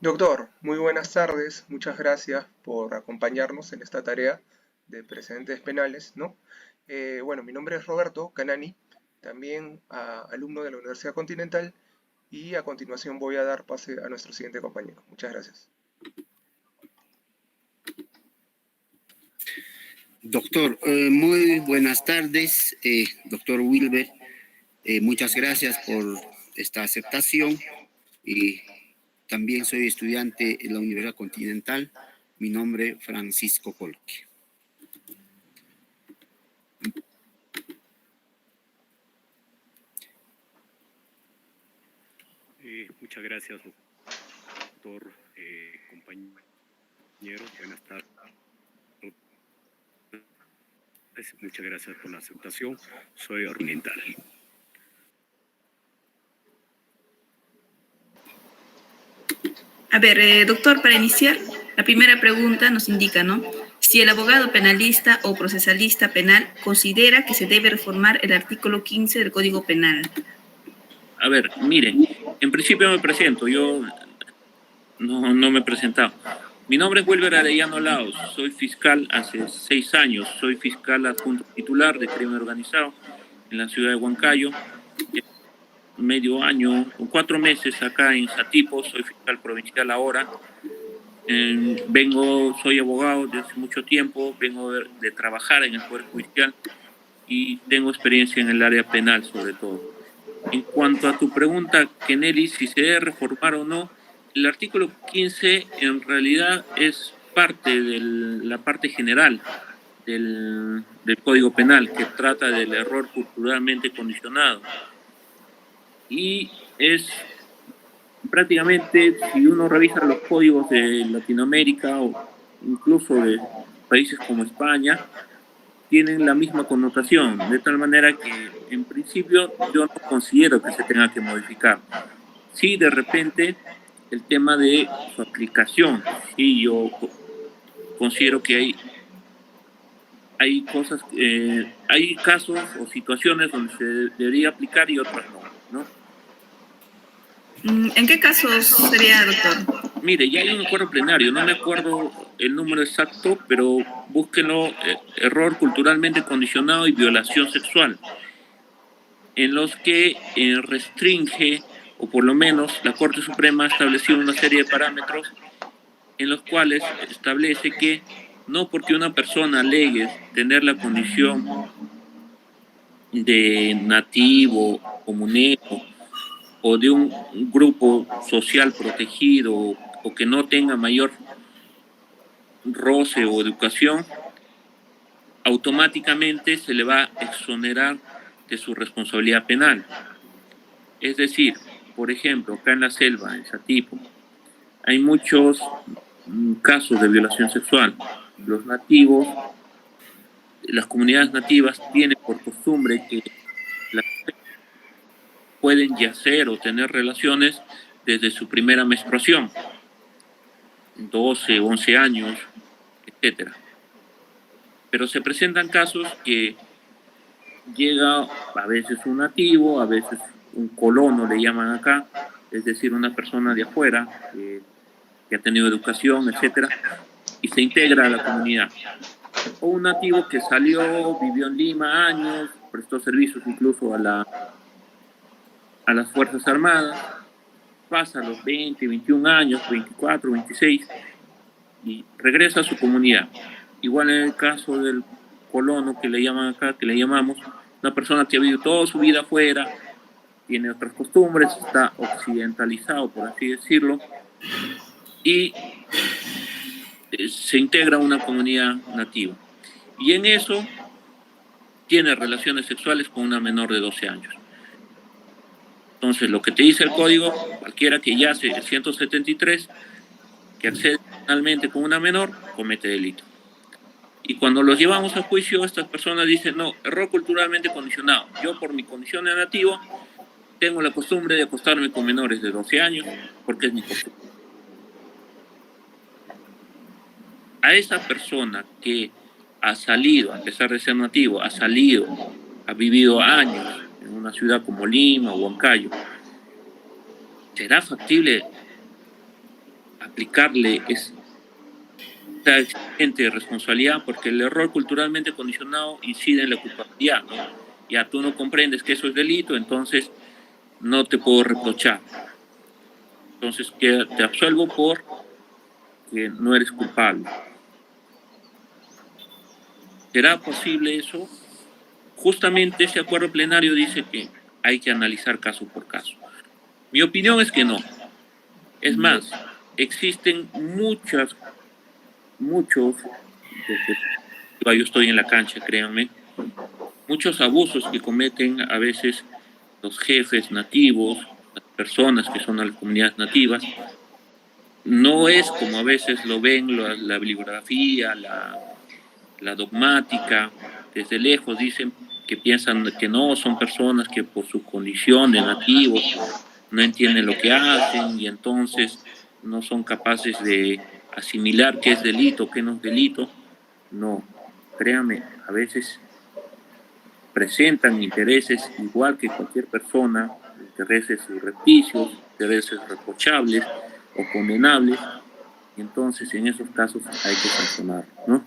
Doctor, muy buenas tardes. Muchas gracias por acompañarnos en esta tarea de precedentes penales, ¿no? Bueno, mi nombre es Roberto Canani, también alumno de la Universidad Continental, y a continuación voy a dar pase a nuestro siguiente compañero. Muchas gracias. Doctor, muy buenas tardes, doctor Wilber. Muchas gracias por esta aceptación. Y también soy estudiante en la Universidad Continental. Mi nombre es Francisco Colque. Muchas gracias, doctor, compañeros. Buenas tardes. Muchas gracias por la aceptación. Soy oriental. A ver, doctor, para iniciar, la primera pregunta nos indica, ¿no? Si el abogado penalista o procesalista penal considera que se debe reformar el artículo 15 del Código Penal. A ver, miren, en principio me presento, yo no me he presentado. Mi nombre es Wilber Arellano Laos, soy fiscal hace 6 años, soy fiscal adjunto titular de crimen organizado en la ciudad de Huancayo. Medio año, o 4 meses acá en Satipo, soy fiscal provincial ahora. Soy abogado desde hace mucho tiempo, vengo de trabajar en el Poder Judicial y tengo experiencia en el área penal sobre todo. En cuanto a tu pregunta, Kennedy, si se debe reformar o no, el artículo 15 en realidad es parte de la parte general del Código Penal que trata del error culturalmente condicionado. Y es prácticamente, si uno revisa los códigos de Latinoamérica o incluso de países como España, tienen la misma connotación, de tal manera que en principio yo no considero que se tenga que modificar. Sí, de repente, el tema de su aplicación, sí, yo considero que hay cosas, hay casos o situaciones donde se debería aplicar y otras no. ¿En qué casos sería, doctor? Mire, ya hay un acuerdo plenario, no me acuerdo el número exacto, pero búsquenlo, error culturalmente condicionado y violación sexual, en los que restringe, o por lo menos la Corte Suprema ha establecido una serie de parámetros en los cuales establece que no porque una persona alegue tener la condición de nativo, comunero, o de un grupo social protegido o que no tenga mayor roce o educación, automáticamente se le va a exonerar de su responsabilidad penal. Es decir, por ejemplo, acá en la selva, en Satipo, hay muchos casos de violación sexual. Los nativos, las comunidades nativas tienen por costumbre que pueden yacer o tener relaciones desde su primera menstruación, 12, 11 años, etc. Pero se presentan casos que llega a veces un nativo, a veces un colono le llaman acá, es decir, una persona de afuera que ha tenido educación, etc., y se integra a la comunidad. O un nativo que salió, vivió en Lima años, prestó servicios incluso a las Fuerzas Armadas, pasa a los 20, 21 años, 24, 26, y regresa a su comunidad. Igual en el caso del colono que le llaman acá, que le llamamos, una persona que ha vivido toda su vida afuera, tiene otras costumbres, está occidentalizado, por así decirlo, y se integra a una comunidad nativa. Y en eso tiene relaciones sexuales con una menor de 12 años. Entonces, lo que te dice el código, cualquiera que yace el 173, que accede penalmente con una menor, comete delito. Y cuando los llevamos a juicio, estas personas dicen, no, error culturalmente condicionado. Yo, por mi condición de nativo, tengo la costumbre de acostarme con menores de 12 años, porque es mi costumbre. A esa persona que ha salido, a pesar de ser nativo, ha vivido años en una ciudad como Lima o Huancayo, ¿será factible aplicarle esa exigente responsabilidad, porque el error culturalmente condicionado incide en la culpabilidad, ¿no? Ya tú no comprendes que eso es delito, entonces no te puedo reprochar. Entonces te absuelvo por que no eres culpable. ¿Será posible eso? Justamente ese acuerdo plenario dice que hay que analizar caso por caso. Mi opinión es que no. Es más, existen muchos, yo estoy en la cancha, créanme, muchos abusos que cometen a veces los jefes nativos, las personas que son a las comunidades nativas. No es como a veces lo ven la bibliografía, la dogmática, desde lejos dicen que piensan que no, son personas que por su condición de nativos no entienden lo que hacen y entonces no son capaces de asimilar qué es delito, qué no es delito. No, créanme, a veces presentan intereses igual que cualquier persona, intereses surrepticios, intereses reprochables o condenables, y entonces en esos casos hay que sancionar, ¿no?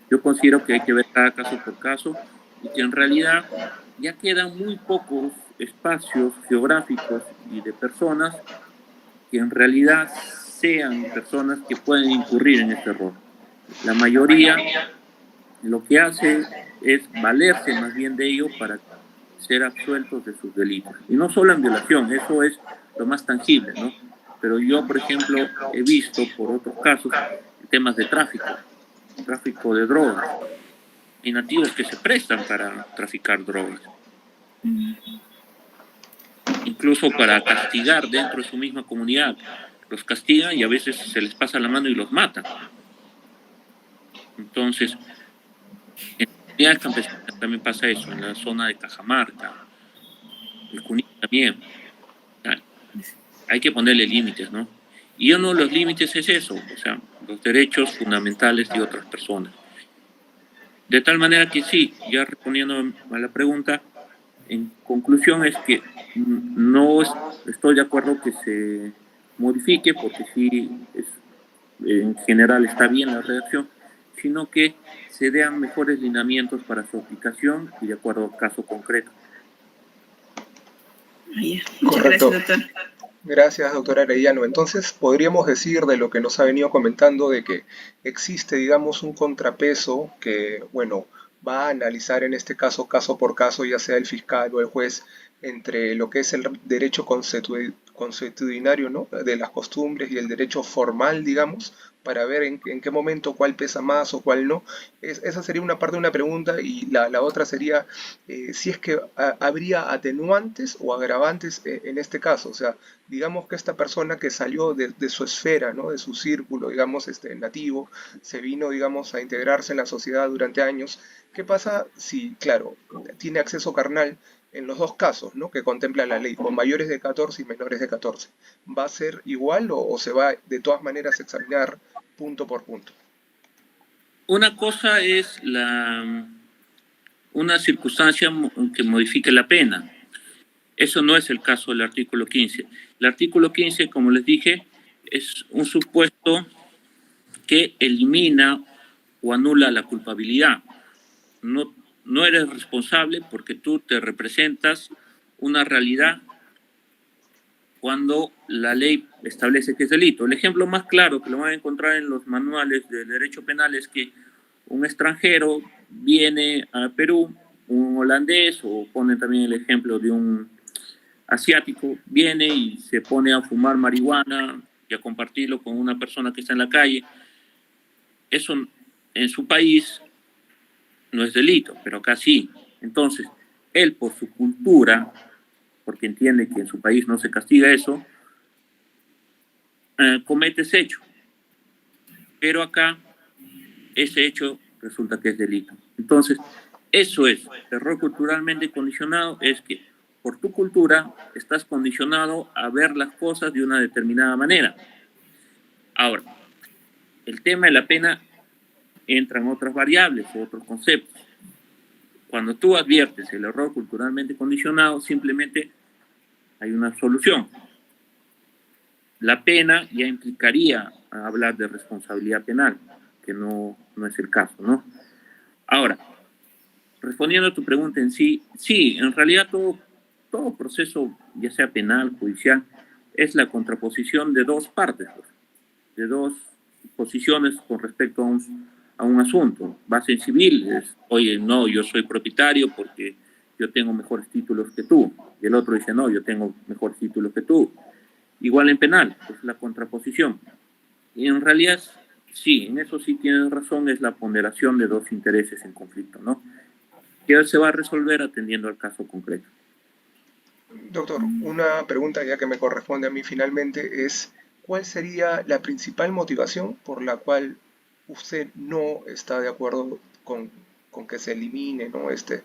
Yo considero que hay que ver cada caso por caso y que en realidad ya quedan muy pocos espacios geográficos y de personas que en realidad sean personas que pueden incurrir en este error. La mayoría lo que hace es valerse más bien de ello para ser absueltos de sus delitos. Y no solo en violación, eso es lo más tangible, ¿no? Pero yo, por ejemplo, he visto por otros casos temas de tráfico de drogas. Hay nativos que se prestan para traficar drogas. Incluso para castigar dentro de su misma comunidad. Los castigan y a veces se les pasa la mano y los matan. Entonces, en comunidades campesinas también pasa eso, en la zona de Cajamarca, el Junín también. Hay que ponerle límites, ¿no? Y uno de los límites es eso, o sea, los derechos fundamentales de otras personas. De tal manera que sí, ya respondiendo a la pregunta, en conclusión es que no estoy de acuerdo que se modifique, porque sí, en general está bien la redacción, sino que se den mejores lineamientos para su aplicación y de acuerdo al caso concreto. Muchas Correcto. gracias, doctor. Gracias, doctora Arellano. Entonces, podríamos decir de lo que nos ha venido comentando de que existe, digamos, un contrapeso que, bueno, va a analizar en este caso, caso por caso, ya sea el fiscal o el juez, entre lo que es el derecho consuetudinario, ¿no?, de las costumbres y el derecho formal, digamos, para ver en qué momento cuál pesa más o cuál no. Esa sería una parte de una pregunta y la otra sería si es que habría atenuantes o agravantes en este caso. O sea, digamos que esta persona que salió de su esfera, ¿no?, de su círculo, digamos, nativo, se vino, digamos, a integrarse en la sociedad durante años. ¿Qué pasa si, claro, tiene acceso carnal en los dos casos, ¿no?, que contempla la ley, con mayores de 14 y menores de 14? ¿Va a ser igual o se va de todas maneras a examinar punto por punto? Una cosa es una circunstancia que modifique la pena. Eso no es el caso del artículo 15. El artículo 15, como les dije, es un supuesto que elimina o anula la culpabilidad. No eres responsable porque tú te representas una realidad cuando la ley establece que es delito. El ejemplo más claro que lo van a encontrar en los manuales de derecho penal es que un extranjero viene a Perú, un holandés, o ponen también el ejemplo de un asiático, viene y se pone a fumar marihuana y a compartirlo con una persona que está en la calle. Eso en su país no es delito, pero acá sí. Entonces, él por su cultura, porque entiende que en su país no se castiga eso, comete ese hecho. Pero acá, ese hecho resulta que es delito. Entonces, eso es, error culturalmente condicionado, es que por tu cultura estás condicionado a ver las cosas de una determinada manera. Ahora, el tema de la pena entra en otras variables o otros conceptos. Cuando tú adviertes el error culturalmente condicionado, simplemente hay una solución. la pena ya implicaría hablar de responsabilidad penal, que no es el caso, ¿no? Ahora, respondiendo a tu pregunta en sí, sí, en realidad todo proceso, ya sea penal, judicial, es la contraposición de dos partes, pues, de dos posiciones con respecto a un asunto. Base en civil es, oye, no, yo soy propietario porque yo tengo mejores títulos que tú. Y el otro dice, no, yo tengo mejores títulos que tú. Igual en penal, es la contraposición. Y en realidad, sí, en eso sí tienes razón, es la ponderación de dos intereses en conflicto, ¿no? Que se va a resolver atendiendo al caso concreto. Doctor, una pregunta ya que me corresponde a mí finalmente es, ¿cuál sería la principal motivación por la cual usted no está de acuerdo con que se elimine, ¿no? este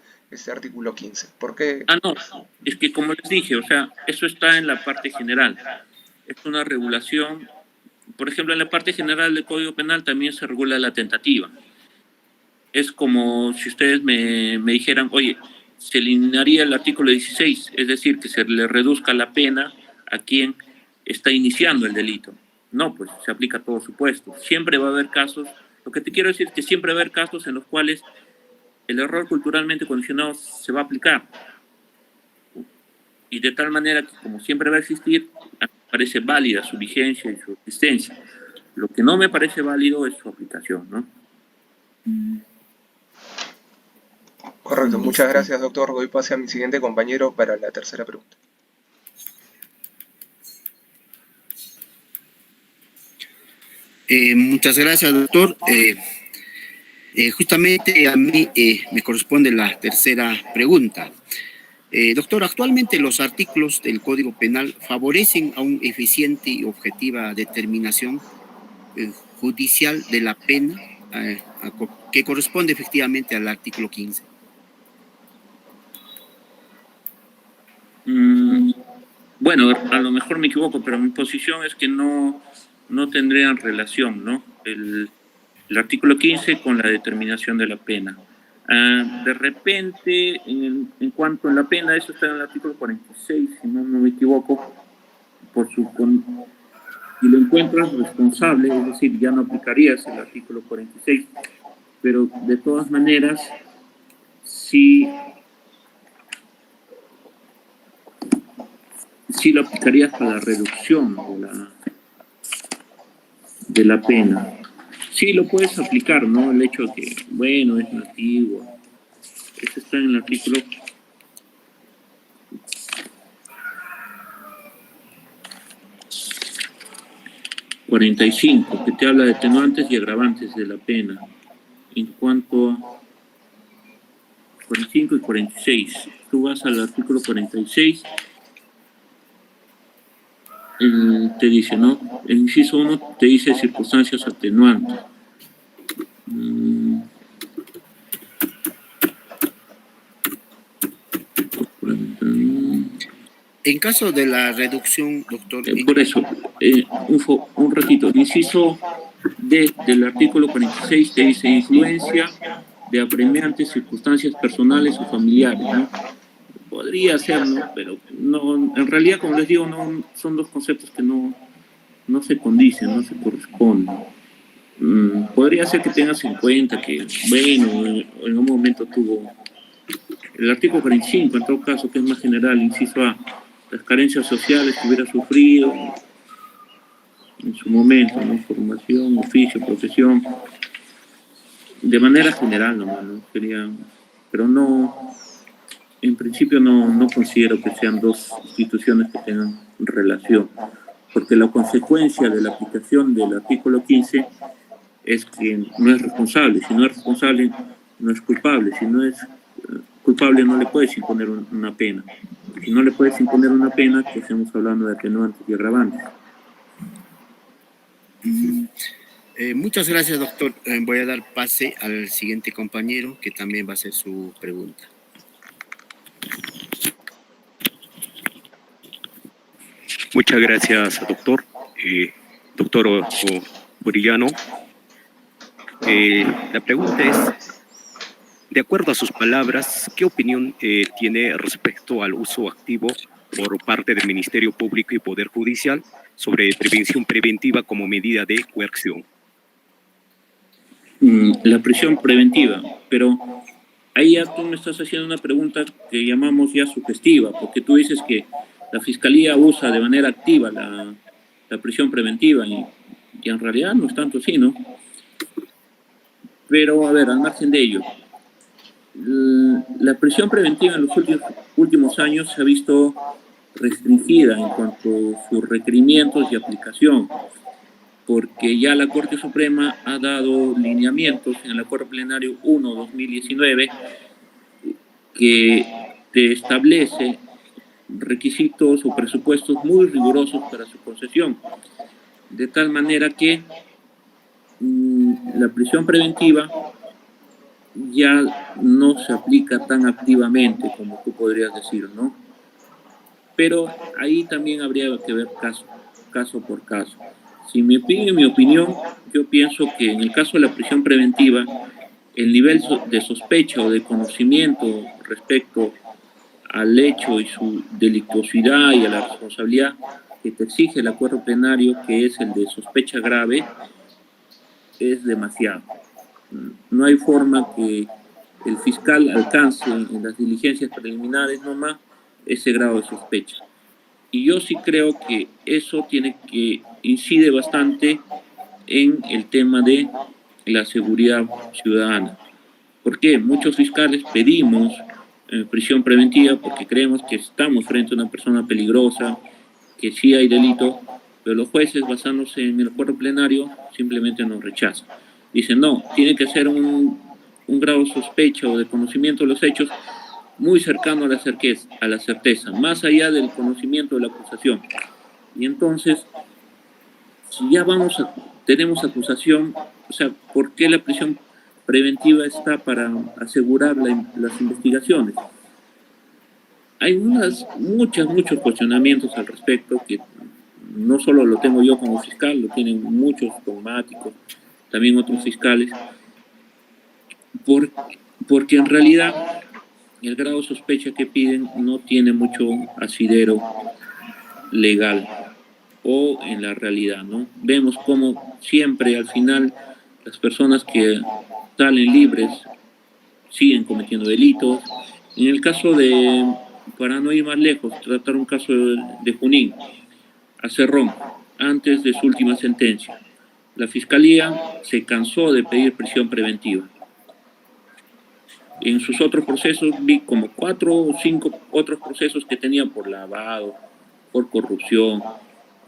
artículo 15? ¿Por qué? No, es que como les dije, o sea, eso está en la parte general. Es una regulación, por ejemplo, en la parte general del Código Penal también se regula la tentativa. Es como si ustedes me dijeran, oye, se eliminaría el artículo 16, es decir, que se le reduzca la pena a quien está iniciando el delito. No, pues se aplica a todo supuesto. Siempre va a haber casos, lo que te quiero decir es que siempre va a haber casos en los cuales el error culturalmente condicionado se va a aplicar. Y de tal manera que, como siempre va a existir, me parece válida su vigencia y su existencia. Lo que no me parece válido es su aplicación, ¿no? Correcto, muchas gracias, doctor. Doy pase a mi siguiente compañero para la tercera pregunta. Muchas gracias, doctor. Justamente a mí me corresponde la tercera pregunta. Doctor, actualmente los artículos del Código Penal favorecen a una eficiente y objetiva determinación judicial de la pena que corresponde efectivamente al artículo 15. Bueno, a lo mejor me equivoco, pero mi posición es que no tendrían relación, ¿no? El artículo 15 con la determinación de la pena. De repente, en cuanto a la pena, eso está en el artículo 46, si no me equivoco, si lo encuentras responsable, es decir, ya no aplicarías el artículo 46, pero de todas maneras, sí lo aplicarías para la reducción de la pena. Sí lo puedes aplicar, ¿no? El hecho de que, bueno, es nativo. Eso está en el artículo 45, que te habla de atenuantes y agravantes de la pena. En cuanto a 45 y 46, tú vas al artículo 46, te dice, ¿no? El inciso 1 te dice circunstancias atenuantes. En caso de la reducción, doctor... por eso, un ratito, el inciso D del artículo 46 te dice influencia de apremiantes circunstancias personales o familiares, ¿no? Podría ser, ¿no? Pero no, en realidad, como les digo, no son dos conceptos que no se condicen, no se corresponden. Podría ser que tengas en cuenta que, bueno, en un momento tuvo el artículo 45, en todo caso, que es más general, inciso A, las carencias sociales que hubiera sufrido en su momento, ¿no? Formación, oficio, profesión, de manera general nomás, ¿no? Sería, pero no, en principio no considero que sean dos instituciones que tengan relación, porque la consecuencia de la aplicación del artículo 15 es que no es responsable. Si no es responsable, no es culpable. Si no es culpable, no le puedes imponer una pena. Si no le puedes imponer una pena, que estamos hablando de atenuantes y agravantes. Muchas gracias, doctor. Voy a dar pase al siguiente compañero, que también va a hacer su pregunta. Muchas gracias, doctor. Doctor Burillano, la pregunta es, de acuerdo a sus palabras, ¿qué opinión tiene respecto al uso activo por parte del Ministerio Público y Poder Judicial sobre prevención preventiva como medida de coerción? La prisión preventiva, pero ahí ya tú me estás haciendo una pregunta que llamamos ya sugestiva, porque tú dices que la Fiscalía usa de manera activa la prisión preventiva y en realidad no es tanto así, ¿no? Pero, a ver, al margen de ello, la prisión preventiva en los últimos años se ha visto restringida en cuanto a sus requerimientos y aplicación, porque ya la Corte Suprema ha dado lineamientos en el Acuerdo Plenario 1/2019 que te establece requisitos o presupuestos muy rigurosos para su concesión, de tal manera que la prisión preventiva ya no se aplica tan activamente como tú podrías decir, ¿no? Pero ahí también habría que ver caso por caso. Si me piden mi opinión, yo pienso que en el caso de la prisión preventiva, el nivel de sospecha o de conocimiento respecto al hecho y su delictuosidad y a la responsabilidad que te exige el acuerdo plenario, que es el de sospecha grave, es demasiado. No hay forma que el fiscal alcance en las diligencias preliminares nomás ese grado de sospecha. Y yo sí creo que eso incide bastante en el tema de la seguridad ciudadana. ¿Por qué? Muchos fiscales pedimos prisión preventiva porque creemos que estamos frente a una persona peligrosa, que sí hay delito, pero los jueces, basándose en el acuerdo plenario, simplemente nos rechazan. Dicen, no, tiene que ser un grado de sospecha o de conocimiento de los hechos muy cercano a la certeza, más allá del conocimiento de la acusación. Y entonces, si ya tenemos acusación, o sea, ¿por qué la prisión preventiva está para asegurar las investigaciones? Hay muchos cuestionamientos al respecto que no solo lo tengo yo como fiscal, lo tienen muchos dogmáticos, también otros fiscales, porque en realidad el grado de sospecha que piden no tiene mucho asidero legal o en la realidad, ¿no? Vemos como siempre al final las personas que salen libres siguen cometiendo delitos. En el caso para no ir más lejos, tratar un caso de Junín, a Cerrón, antes de su última sentencia, la Fiscalía se cansó de pedir prisión preventiva. En sus otros procesos vi como 4 o 5 otros procesos que tenía por lavado, por corrupción.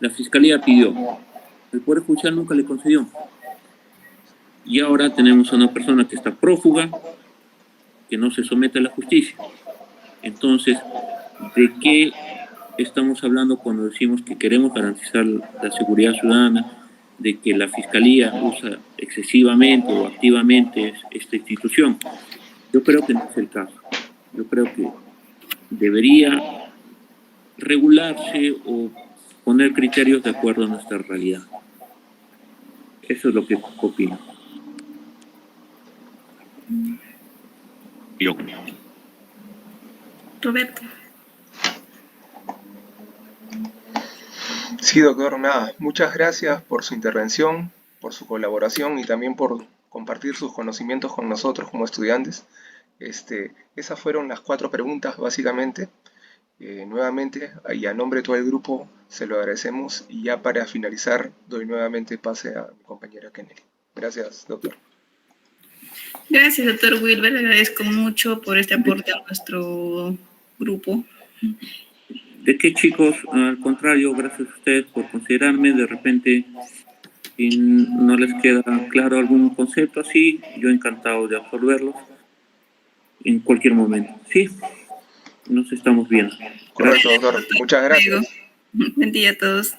La Fiscalía pidió, el Poder Judicial nunca le concedió. Y ahora tenemos a una persona que está prófuga, que no se somete a la justicia. Entonces, ¿de qué estamos hablando cuando decimos que queremos garantizar la seguridad ciudadana, de que la Fiscalía usa excesivamente o activamente esta institución? Yo creo que no es el caso. Yo creo que debería regularse o poner criterios de acuerdo a nuestra realidad. Eso es lo que opino. Yo. Roberto. Sí, doctor, nada, muchas gracias por su intervención, por su colaboración y también por compartir sus conocimientos con nosotros como estudiantes. Esas fueron las 4 preguntas, básicamente. Nuevamente, y a nombre de todo el grupo, se lo agradecemos. Y ya para finalizar, doy nuevamente pase a mi compañera Kennedy. Gracias, doctor. Gracias, doctor Wilber. Le agradezco mucho por este aporte a nuestro grupo. ¿De qué, chicos? Al contrario, gracias a ustedes por considerarme. De repente, si no les queda claro algún concepto así, yo encantado de absorberlos en cualquier momento. Sí, nos estamos viendo. Correcto, doctor. Muchas gracias. Buen día a todos.